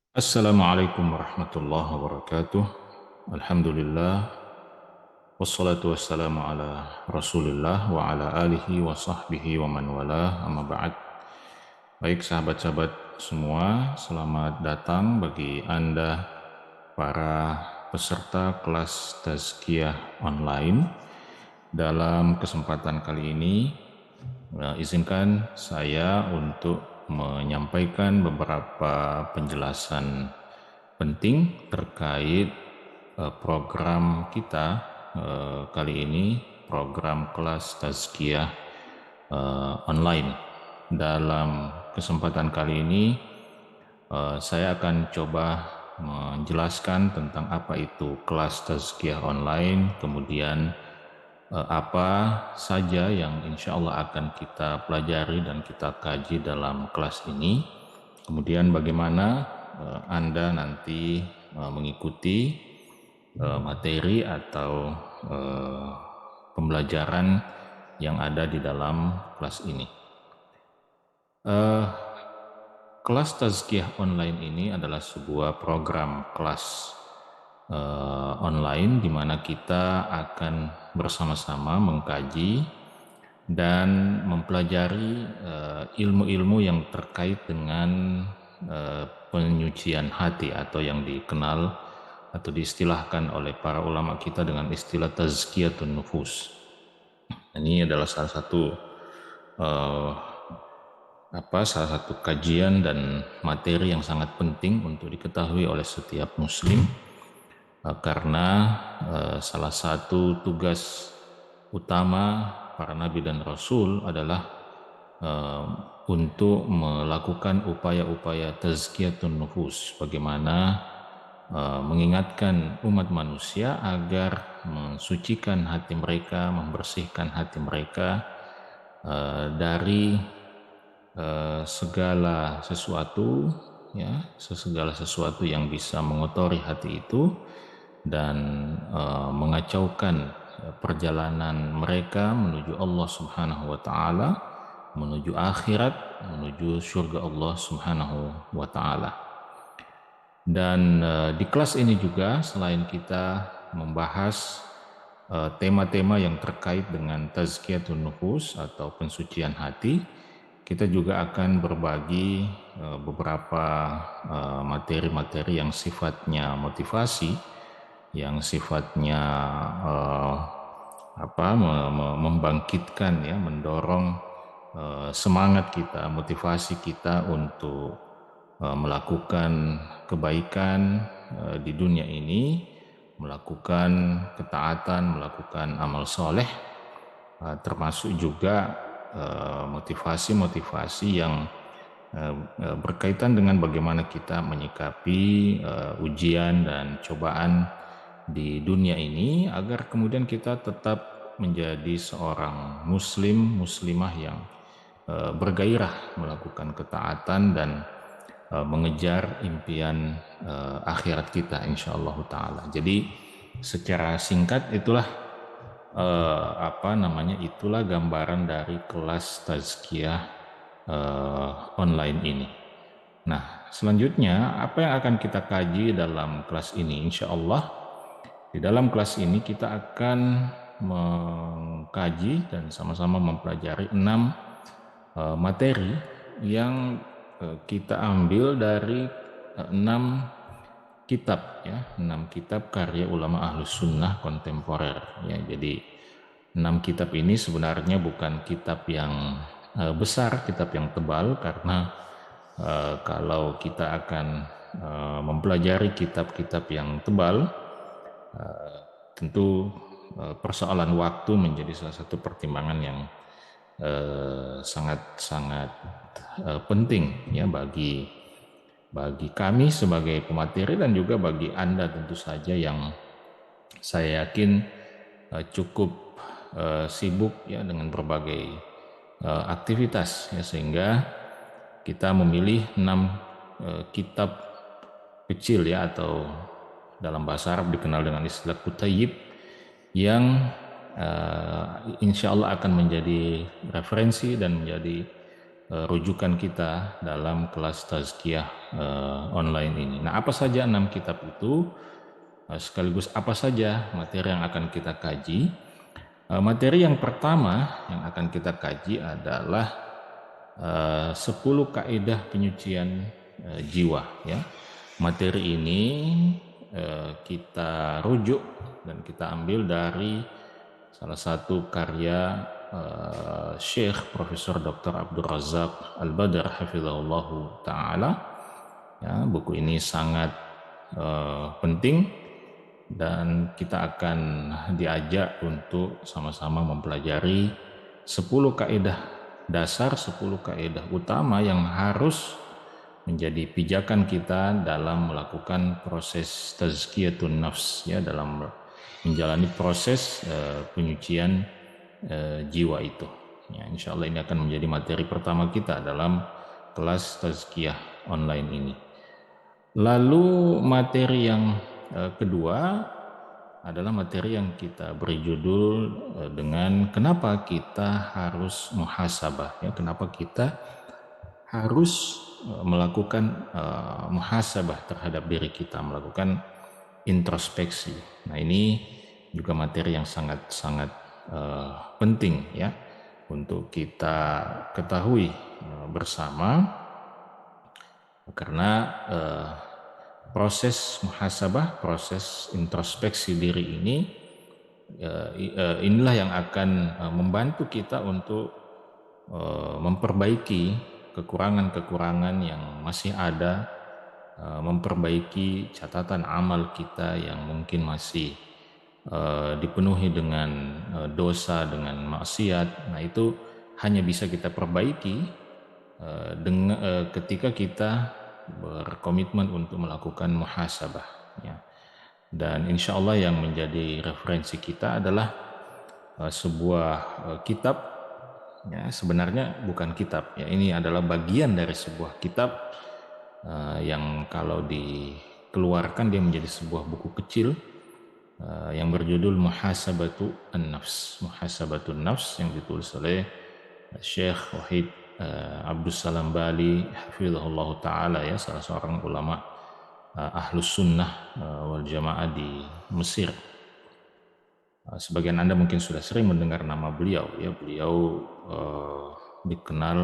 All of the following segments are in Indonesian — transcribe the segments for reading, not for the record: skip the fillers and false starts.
Assalamualaikum warahmatullahi wabarakatuh. Alhamdulillah wassalatu wassalamu ala Rasulillah wa ala alihi wa sahbihi wa man walah, amma ba'd. Baik sahabat-sahabat semua, selamat datang bagi Anda para peserta kelas tazkiyah online. Dalam kesempatan kali ini, izinkan saya untuk menyampaikan beberapa penjelasan penting terkait program kita kali ini, program kelas tazkiyah online. Dalam kesempatan kali ini saya akan coba menjelaskan tentang apa itu kelas tazkiyah online, kemudian apa saja yang insya Allah akan kita pelajari dan kita kaji dalam kelas ini, kemudian bagaimana Anda nanti mengikuti materi atau pembelajaran yang ada di dalam kelas ini. Kelas tazkiyah online ini adalah sebuah program kelas online di mana kita akan bersama-sama mengkaji dan mempelajari ilmu-ilmu yang terkait dengan penyucian hati atau yang dikenal atau diistilahkan oleh para ulama kita dengan istilah tazkiyatun nufus. Ini adalah salah satu kajian dan materi yang sangat penting untuk diketahui oleh setiap muslim, karena salah satu tugas utama para nabi dan rasul adalah untuk melakukan upaya-upaya tazkiyatun nufus, bagaimana mengingatkan umat manusia agar mensucikan hati mereka, membersihkan hati mereka dari segala sesuatu, segala sesuatu yang bisa mengotori hati itu dan mengacaukan perjalanan mereka menuju Allah Subhanahu wa taala, menuju akhirat, menuju surga Allah Subhanahu wa taala. Dan di kelas ini juga selain kita membahas tema-tema yang terkait dengan tazkiyatun nufus atau pensucian hati, kita juga akan berbagi beberapa materi-materi yang sifatnya motivasi, yang sifatnya membangkitkan, mendorong semangat kita, motivasi kita untuk melakukan kebaikan di dunia ini, melakukan ketaatan, melakukan amal soleh, termasuk juga motivasi-motivasi yang berkaitan dengan bagaimana kita menyikapi ujian dan cobaan di dunia ini, agar kemudian kita tetap menjadi seorang muslim, muslimah yang bergairah melakukan ketaatan dan mengejar impian akhirat kita insyaallah ta'ala. Jadi secara singkat itulah itulah gambaran dari kelas tazkiyah online ini. Nah, selanjutnya apa yang akan kita kaji dalam kelas ini? Insya Allah di dalam kelas ini kita akan mengkaji dan sama-sama mempelajari 6 materi yang kita ambil dari 6 kitab, 6 kitab karya ulama ahlus sunnah kontemporer. Jadi 6 kitab ini sebenarnya bukan kitab yang besar, kitab yang tebal, karena kalau kita akan mempelajari kitab-kitab yang tebal, tentu persoalan waktu menjadi salah satu pertimbangan yang sangat-sangat penting bagi kami sebagai pemateri dan juga bagi Anda tentu saja yang saya yakin cukup sibuk dengan berbagai aktivitas, sehingga kita memilih 6 kitab kecil atau dalam bahasa Arab dikenal dengan istilah kutayib, yang insya Allah akan menjadi referensi dan menjadi rujukan kita dalam kelas tazkiyah online ini. Nah, apa saja 6 kitab itu? Sekaligus apa saja materi yang akan kita kaji? Materi yang pertama yang akan kita kaji adalah 10 kaidah penyucian jiwa, ya. Materi ini kita rujuk dan kita ambil dari salah satu karya Syekh Profesor Dr. Abdul Razak Al-Badr hafizahullahu taala. Ya, buku ini sangat penting dan kita akan diajak untuk sama-sama mempelajari 10 kaidah dasar, 10 kaidah utama yang harus menjadi pijakan kita dalam melakukan proses tazkiyatun nafs, ya, dalam menjalani proses penyucian jiwa itu. Ya, insya Allah ini akan menjadi materi pertama kita dalam kelas tazkiyah online ini. Lalu materi yang kedua adalah materi yang kita beri judul dengan kenapa kita harus muhasabah, ya, kenapa kita harus melakukan muhasabah terhadap diri kita, melakukan introspeksi. Nah, ini juga materi yang sangat-sangat penting, ya, untuk kita ketahui bersama, karena proses muhasabah, proses introspeksi diri ini inilah yang akan membantu kita untuk memperbaiki kekurangan-kekurangan yang masih ada, memperbaiki catatan amal kita yang mungkin masih dipenuhi dengan dosa, dengan maksiat. Nah, itu hanya bisa kita perbaiki ketika kita berkomitmen untuk melakukan muhasabah, ya. Dan insya Allah yang menjadi referensi kita adalah sebuah kitab, ya, sebenarnya bukan kitab, ya, ini adalah bagian dari sebuah kitab yang kalau dikeluarkan dia menjadi sebuah buku kecil yang berjudul Muhasabatu An-Nafs, Muhasabatun Nafs, yang ditulis oleh Syekh Wahid Abdus Salam Bali hafizahullah ta'ala, ya, salah seorang ulama ahlus sunnah wal jamaah di Mesir. Sebagian Anda mungkin sudah sering mendengar nama beliau, ya. Beliau dikenal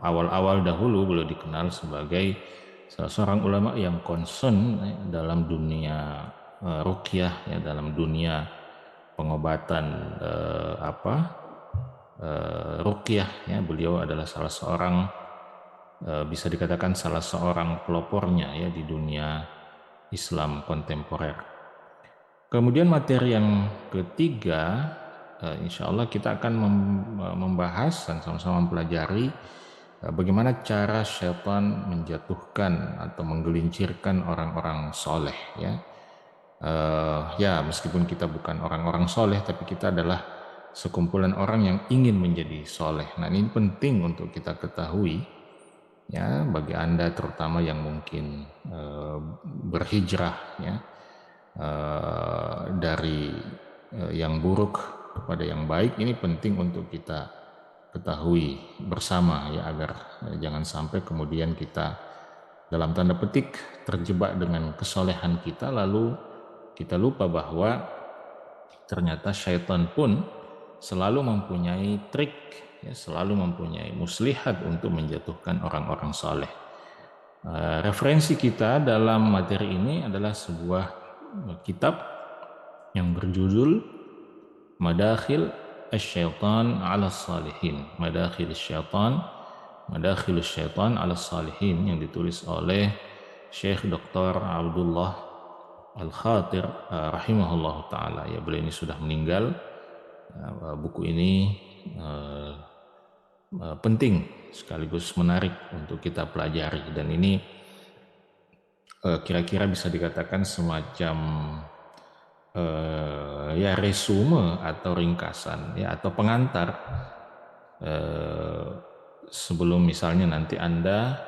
awal-awal dahulu beliau dikenal sebagai salah seorang ulama yang concern dalam dunia ruqyah, ya, dalam dunia pengobatan ruqyah, ya. Beliau adalah salah seorang bisa dikatakan salah seorang pelopornya, ya, di dunia Islam kontemporer. Kemudian materi yang ketiga, insya Allah kita akan membahas dan sama-sama mempelajari bagaimana cara syaitan menjatuhkan atau menggelincirkan orang-orang soleh, ya. Ya, meskipun kita bukan orang-orang soleh, tapi kita adalah sekumpulan orang yang ingin menjadi soleh. Nah, ini penting untuk kita ketahui, ya, bagi Anda terutama yang mungkin berhijrah, ya, dari yang buruk kepada yang baik. Ini penting untuk kita ketahui bersama, ya, agar jangan sampai kemudian kita dalam tanda petik terjebak dengan kesolehan kita, lalu kita lupa bahwa ternyata syaitan pun selalu mempunyai trik, ya, selalu mempunyai muslihat untuk menjatuhkan orang-orang soleh. Referensi kita dalam materi ini adalah sebuah kitab yang berjudul Madakhil Asy-Syaitan 'ala Shalihin, Madakhil Syaitan, Madakhil Syaitan 'ala Shalihin, yang ditulis oleh Syekh Dr. Abdullah Al-Khatir rahimahullah ta'ala, ya. Beliau ini sudah meninggal. Buku ini penting sekaligus menarik untuk kita pelajari, dan ini kira-kira bisa dikatakan semacam ya, resume atau ringkasan, ya, atau pengantar sebelum misalnya nanti Anda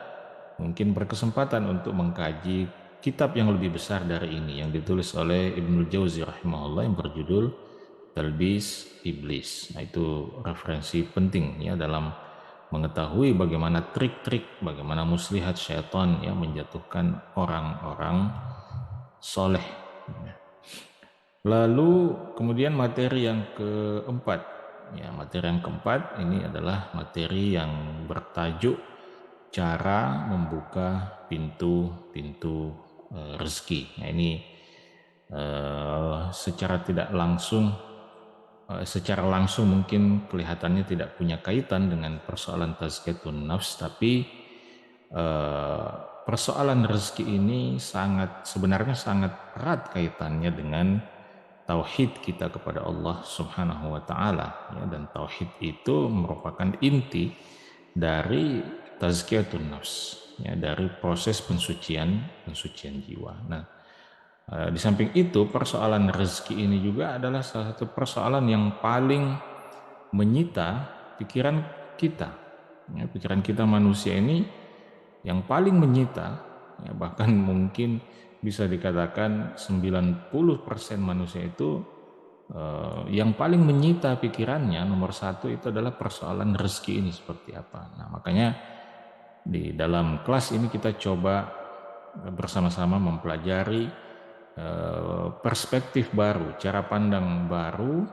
mungkin berkesempatan untuk mengkaji kitab yang lebih besar dari ini yang ditulis oleh Ibnul Jauzi rahimahullah yang berjudul Talbis Iblis. Nah, itu referensi penting, ya, dalam mengetahui bagaimana trik-trik, bagaimana muslihat syaitan ya menjatuhkan orang-orang soleh. Lalu kemudian materi yang keempat, ya materi yang keempat ini adalah materi yang bertajuk cara membuka pintu-pintu rezeki. Nah ini secara tidak langsung, secara langsung mungkin kelihatannya tidak punya kaitan dengan persoalan tazkiyatun nafs, tapi persoalan rezeki ini sebenarnya sangat erat kaitannya dengan tauhid kita kepada Allah Subhanahu wa taala ya, dan tauhid itu merupakan inti dari tazkiyatun nafs ya, dari proses pensucian jiwa. Nah, di samping itu persoalan rezeki ini juga adalah salah satu persoalan yang paling menyita pikiran kita. Ya, pikiran kita manusia ini yang paling menyita ya, bahkan mungkin bisa dikatakan 90% manusia itu yang paling menyita pikirannya nomor satu itu adalah persoalan rezeki ini seperti apa. Nah makanya di dalam kelas ini kita coba bersama-sama mempelajari perspektif baru, cara pandang baru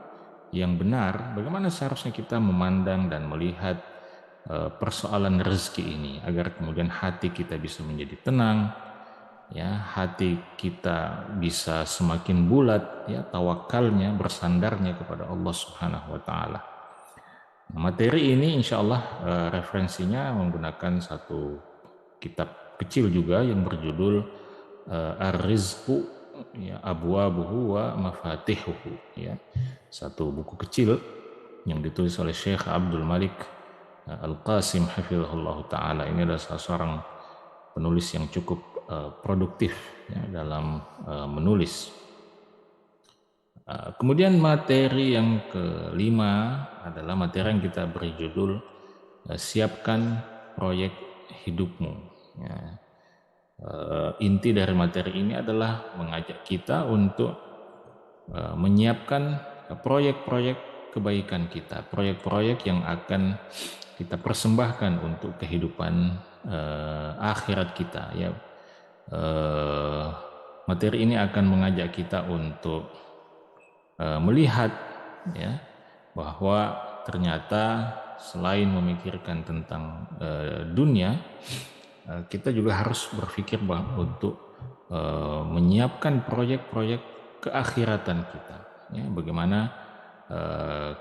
yang benar, bagaimana seharusnya kita memandang dan melihat persoalan rezeki ini agar kemudian hati kita bisa menjadi tenang, ya hati kita bisa semakin bulat, ya tawakalnya, bersandarnya kepada Allah Subhanahu wa taala. Materi ini insya Allah referensinya menggunakan satu kitab kecil juga yang berjudul Ar-Rizqu ya Abwabuhu wa Mafatihuhu, ya satu buku kecil yang ditulis oleh Syekh Abdul Malik Al-Qasim hafizahullah ta'ala. Ini adalah salah seorang penulis yang cukup produktif ya, dalam menulis. Kemudian materi yang kelima adalah materi yang kita beri judul siapkan proyek hidupmu. Ya. Inti dari materi ini adalah mengajak kita untuk menyiapkan proyek-proyek kebaikan kita, proyek-proyek yang akan kita persembahkan untuk kehidupan akhirat kita. Ya, materi ini akan mengajak kita untuk melihat ya bahwa ternyata selain memikirkan tentang dunia, kita juga harus berpikir bahwa untuk menyiapkan proyek-proyek keakhiratan kita. Ya, bagaimana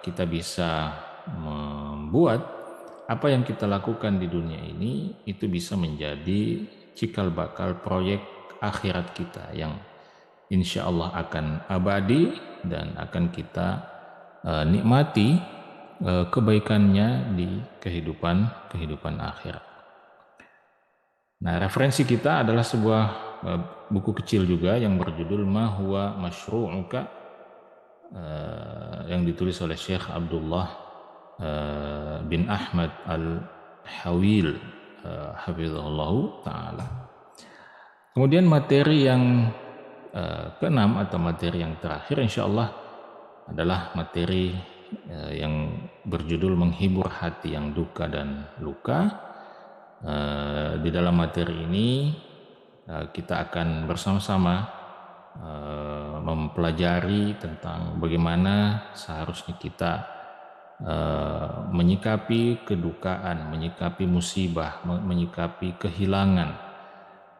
kita bisa membuat apa yang kita lakukan di dunia ini itu bisa menjadi cikal bakal proyek akhirat kita yang insya Allah akan abadi dan akan kita nikmati kebaikannya di kehidupan akhirat. Nah, referensi kita adalah sebuah buku kecil juga yang berjudul Ma Huwa Masyru'uka yang ditulis oleh Syekh Abdullah bin Ahmad Al-Hawil hafizahullahu ta'ala. Kemudian materi yang keenam atau materi yang terakhir insya Allah adalah materi yang berjudul menghibur hati yang duka dan luka. Di dalam materi ini kita akan bersama-sama mempelajari tentang bagaimana seharusnya kita menyikapi kedukaan, menyikapi musibah, menyikapi kehilangan,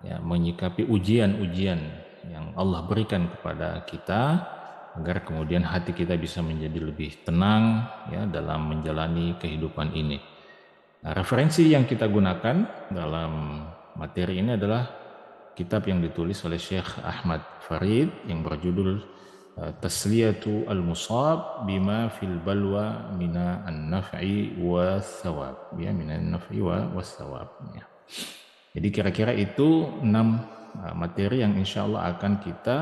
ya, menyikapi ujian-ujian yang Allah berikan kepada kita agar kemudian hati kita bisa menjadi lebih tenang ya dalam menjalani kehidupan ini. Nah, referensi yang kita gunakan dalam materi ini adalah kitab yang ditulis oleh Syekh Ahmad Farid yang berjudul Tasliyatu al-Musab bima fil balwa mina an-naf'i wa thawab, ya mina an-naf'i wa thawab, ya. Jadi kira-kira itu 6 materi yang insya Allah akan kita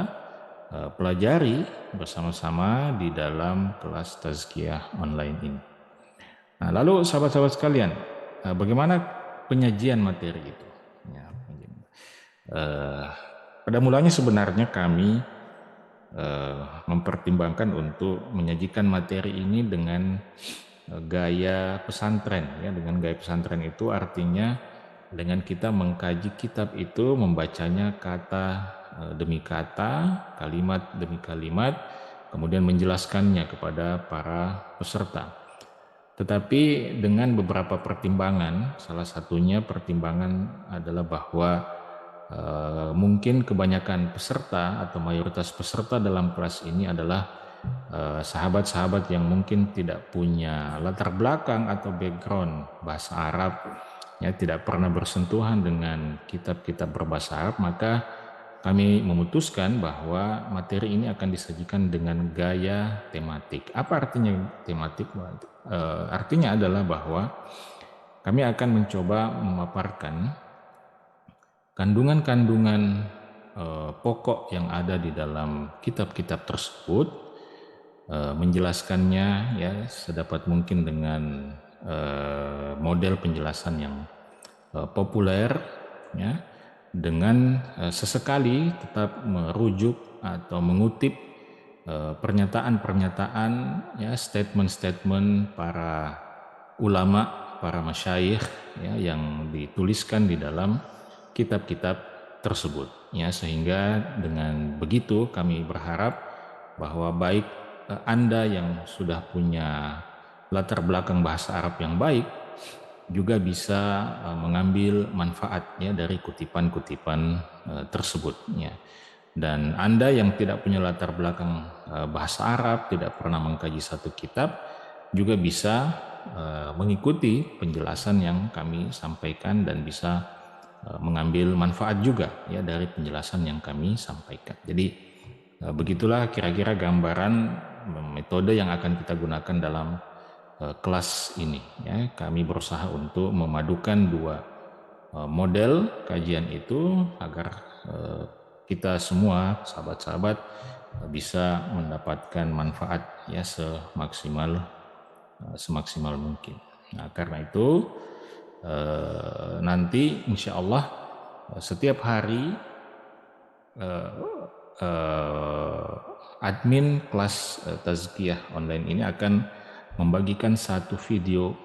pelajari bersama-sama di dalam kelas tazkiyah online ini. Nah, lalu sahabat-sahabat sekalian, bagaimana penyajian materi itu? Ya, pada mulanya sebenarnya kami mempertimbangkan untuk menyajikan materi ini dengan gaya pesantren ya. Dengan gaya pesantren itu artinya dengan kita mengkaji kitab itu, membacanya kata demi kata, kalimat demi kalimat, kemudian menjelaskannya kepada para peserta. Tetapi dengan beberapa pertimbangan, salah satunya pertimbangan adalah bahwa mungkin kebanyakan peserta atau mayoritas peserta dalam kelas ini adalah sahabat-sahabat yang mungkin tidak punya latar belakang atau background bahasa Arab, ya, tidak pernah bersentuhan dengan kitab-kitab berbahasa Arab, maka kami memutuskan bahwa materi ini akan disajikan dengan gaya tematik. Apa artinya tematik? Artinya adalah bahwa kami akan mencoba memaparkan kandungan-kandungan pokok yang ada di dalam kitab-kitab tersebut, menjelaskannya ya sedapat mungkin dengan model penjelasan yang populer, ya, dengan sesekali tetap merujuk atau mengutip pernyataan-pernyataan, ya, statement-statement para ulama, para masyayikh, ya, yang dituliskan di dalam kitab-kitab tersebut, ya, sehingga dengan begitu kami berharap bahwa baik Anda yang sudah punya latar belakang bahasa Arab yang baik juga bisa mengambil manfaat, ya, dari kutipan-kutipan tersebut, ya. Dan Anda yang tidak punya latar belakang bahasa Arab, tidak pernah mengkaji satu kitab, juga bisa mengikuti penjelasan yang kami sampaikan dan bisa mengambil manfaat juga, ya, dari penjelasan yang kami sampaikan. Jadi begitulah kira-kira gambaran metode yang akan kita gunakan dalam kelas ini, ya. Kami berusaha untuk memadukan dua model kajian itu agar kita semua sahabat-sahabat bisa mendapatkan manfaat, ya, semaksimal mungkin. Nah, karena itu nanti insya Allah setiap hari admin kelas tazkiyah online ini akan membagikan satu video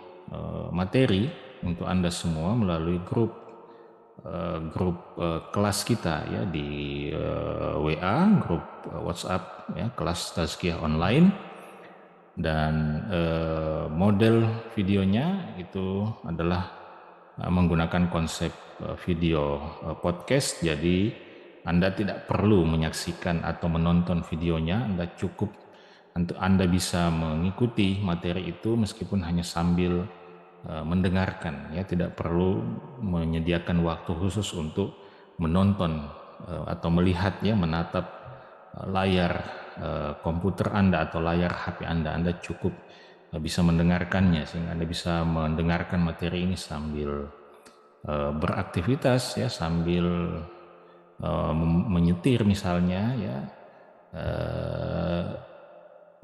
materi untuk Anda semua melalui grup kelas kita, ya, di WA, grup WhatsApp, ya, kelas tazkiyah online. Dan model videonya itu adalah menggunakan konsep video podcast. Jadi Anda tidak perlu menyaksikan atau menonton videonya, Anda bisa mengikuti materi itu meskipun hanya sambil mendengarkan, ya, tidak perlu menyediakan waktu khusus untuk menonton atau melihat, ya, menatap layar komputer Anda atau layar HP Anda cukup bisa mendengarkannya, sehingga Anda bisa mendengarkan materi ini sambil beraktivitas, ya, sambil menyetir misalnya, ya,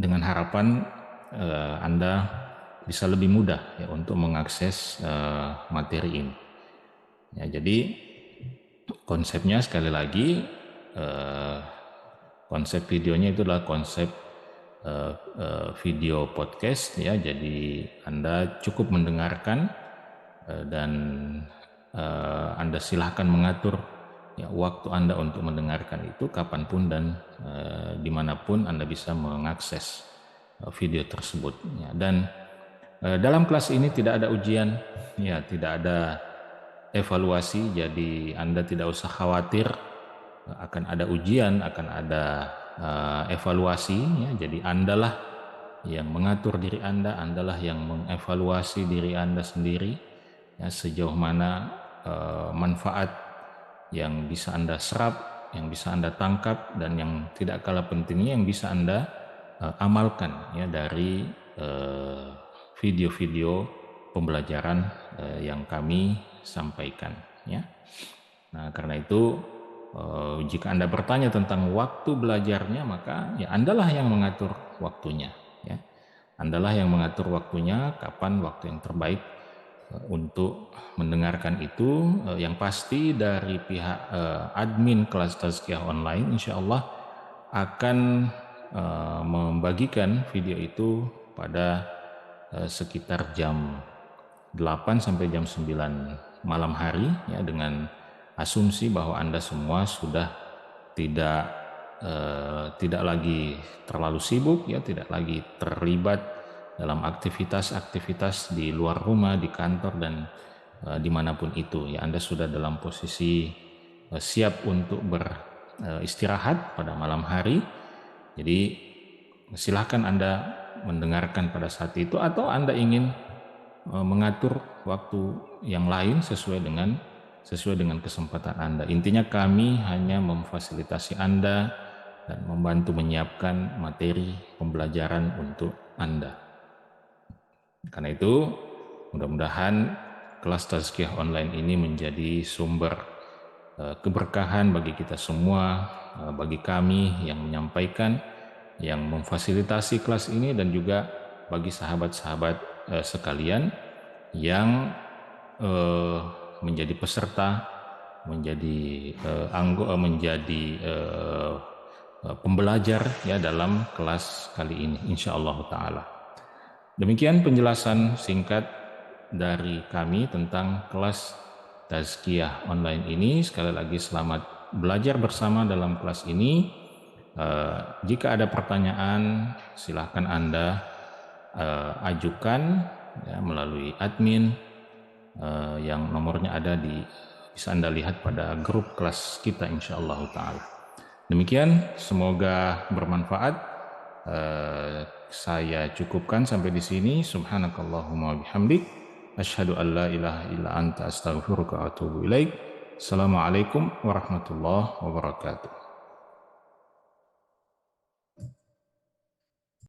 dengan harapan Anda bisa lebih mudah, ya, untuk mengakses materi ini. Ya, jadi konsepnya sekali lagi, konsep videonya itu adalah konsep video podcast, ya. Jadi Anda cukup mendengarkan dan Anda silahkan mengatur, ya, waktu Anda untuk mendengarkan itu kapanpun dan dimanapun Anda bisa mengakses video tersebut, ya. Dan dalam kelas ini tidak ada ujian, ya, tidak ada evaluasi, jadi Anda tidak usah khawatir akan ada ujian, akan ada evaluasi, ya. Jadi Andalah yang mengatur diri Anda, Andalah yang mengevaluasi diri Anda sendiri, ya, sejauh mana manfaat yang bisa Anda serap, yang bisa Anda tangkap, dan yang tidak kalah pentingnya yang bisa Anda amalkan, ya, dari video-video pembelajaran yang kami sampaikan, ya. Nah, karena itu jika Anda bertanya tentang waktu belajarnya, maka, ya, Andalah yang mengatur waktunya, ya. Andalah yang mengatur waktunya, kapan waktu yang terbaik untuk mendengarkan itu. Yang pasti dari pihak admin kelas tazkiyah online insya Allah akan membagikan video itu pada sekitar jam 8 sampai jam 9 malam hari, ya, dengan asumsi bahwa Anda semua sudah tidak lagi terlalu sibuk, ya, tidak lagi terlibat dalam aktivitas-aktivitas di luar rumah, di kantor, dan dimanapun itu, ya. Anda sudah dalam posisi siap untuk beristirahat pada malam hari. Jadi silahkan Anda mendengarkan pada saat itu, atau Anda ingin mengatur waktu yang lain sesuai dengan kesempatan Anda. Intinya kami hanya memfasilitasi Anda dan membantu menyiapkan materi pembelajaran untuk Anda. Karena itu, mudah-mudahan kelas tazkiyah online ini menjadi sumber keberkahan bagi kita semua, bagi kami yang menyampaikan, yang memfasilitasi kelas ini, dan juga bagi sahabat-sahabat sekalian yang menjadi peserta, menjadi pembelajar, ya, dalam kelas kali ini, insyaallah taala. Demikian penjelasan singkat dari kami tentang kelas tazkiyah online ini. Sekali lagi selamat belajar bersama dalam kelas ini. Jika ada pertanyaan, silahkan Anda ajukan, ya, melalui admin yang nomornya bisa Anda lihat pada grup kelas kita, insyaallah taala. Demikian, semoga bermanfaat. Saya cukupkan sampai di sini. Subhanakallahumma bihamdik, asyhadu an la ilaha illa anta astaghfiruka wa atubu ilaik. Assalamualaikum warahmatullahi wabarakatuh.